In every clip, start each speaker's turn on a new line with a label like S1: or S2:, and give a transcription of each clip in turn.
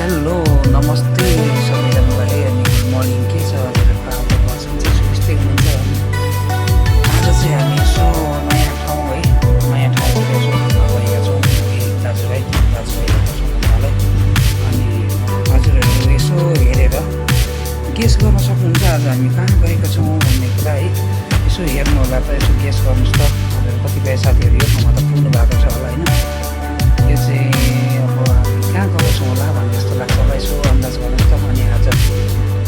S1: Hello नमस्ते सबैजनालाई अनि गुड मर्निङ के छ हजुरहरूको हाम्रो बसन चाहिँ सुस्तै हुनुहुन्छ अनि आज चाहिँ हामी यसो नयाँ ठाउँ है नयाँ ठाउँतिर यसो घुम्न गएका छौँ दाजुभाइलाई बस्नुहुनेलाई अनि हजुरहरू यसो हेरेर गेस गर्न सक्नुहुन्छ आज हामी कहाँ गएका छौँ भन्ने कुरा है यसो हेर्नु होला त यसो गेस गर्नुहोस् त हजुर कतिपय साथीहरू यो ठाउँमा त पुग्नु भएको छ होला होइन यो चाहिँ अब कहाँ गएको छौँ होला भन्ने जस्तो लाग्छ होला यसो अन्दाज गर्नुहोस् त अनि आज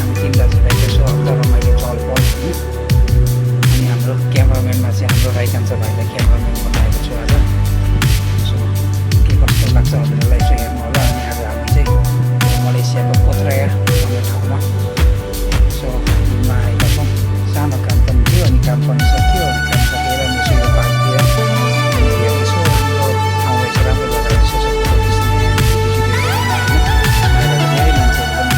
S1: हामी तिन दाजुभाइ यसो हल्का रमाइलो चहलपहल अनि हाम्रो क्यामराम्यानमा चाहिँ हाम्रो राइट आन्सर भाइलाई क्यामराम्यान बनाएको छु आज यसो के कस्तो लाग्छ हजुरहरूलाई यसो हेर्नु होला अनि आज हामी चाहिँ मलेसियाको पोत्राया भन्ने ठाउँमा यसो घुम्न आएका छौँ सानो काम पनि थियो अनि काम पनि सक्यो अनि काम सकेर यसो यो पार्कतिर यसो हाम्रो ठाउँ यसो राम्रो जग्गा यसो फोटो खिच्ने धेरै मान्छेहरू पनि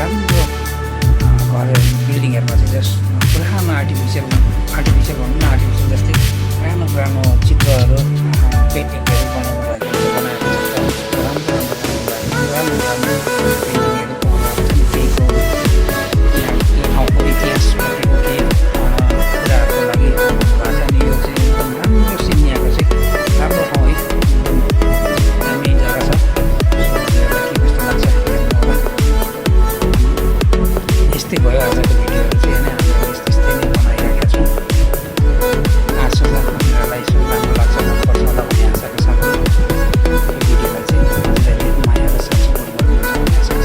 S1: राम्रो घर बिल्डिङहरूमा चाहिँ जस्ट पुरानो आर्टिफिसियल भनौँ न आर्टिफिसियल जस्तै पुरानो चित्रहरू पेन्टिङहरू बनाएको राम्रो पेन्टिङहरू त्यो ठाउँको इतिहास केही कुराहरूको लागि भाषा नि यो चाहिँ एकदम राम्रो सिनियाको चाहिँ राम्रो ठाउँ है दामी जग्गा छ के कस्तो लाग्छ हेर्नु होला यस्तै भयो आजको भिडियोहरू चाहिँ होइन हामीले यस्तै नै बनाइरहेका छौँ आशा हजुरहरूलाई यसो राम्रो लाग्छ मनपर्छ होला भन्ने आशाको साथ यो भिडियोलाई चाहिँ हजुरहरूले माया र साथ सपोर्ट गर्नुहुन्छ भन्ने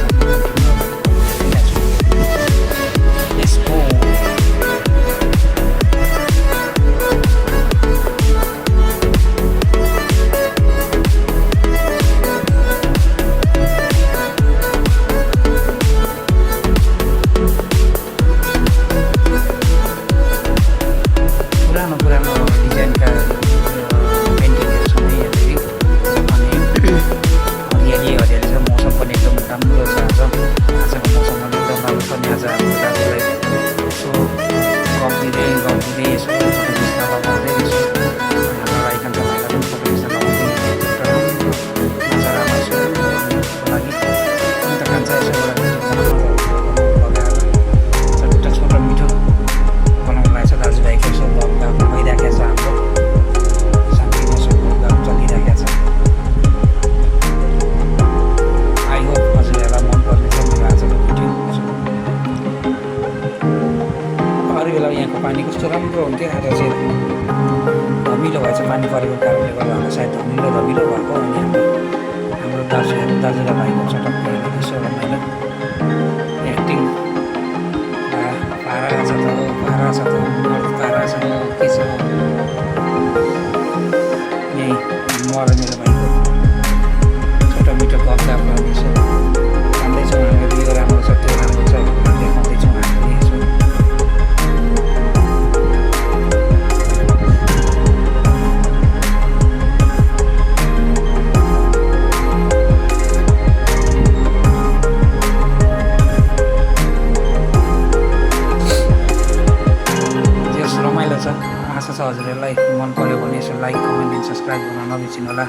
S1: आशाको साथ लेट्स गो पुरानो डिजाइनका पेन्टिङहरू छन् है यहाँनिर अनि हरियाली छ मौसम पनि एकदम राम्रो छ आजको मौसम पनि एकदम राम्रो छ अनि आज हाम्रो दाजुलाई यसो गम्दिँदै यसो फोटो खिच्न लगाउँदै यसो हाम्रो राइकान्त भाइलाई पनि फोटो खिच्न लगाउँदै नजरामा यसो लागि अन्त खान्छ यसो एउटा छोटो मिठो बनाउनु लागेको छ दाजुभाइको यसो भ्लग भइरहेको छ हाम्रो शान्तिमा यसो भ्लग चलिरहेको छ आई होप हजुरहरूलाई मनपर्नेछ मेरो आजको भिडियो अरू बेला यहाँको पानी कस्तो राम्रो हुन्थ्यो आज चाहिँ धमिलो भएछ पानी परेको कारणले गर्दा होला सायद धमिलो भएको अनि हाम्रो दाजुलाई भाइको चटक्कै यसो रमाइलो एक्टिङ पारा छ त पारा छ के छ यही म र मेरो भाइको छोटो मिठो गफगाफ गर्दैछौँ खाँदैछौँ हामीहरू यो राम्रो छ त्यो राम्रो छ देखाउँदैछौँ हामीले यसो आशा छ हजुरहरूलाई मन पर्यो भने यसो लाइक कमेन्ट एन्ड सब्सक्राइब गर्न नबिर्सिनु होला।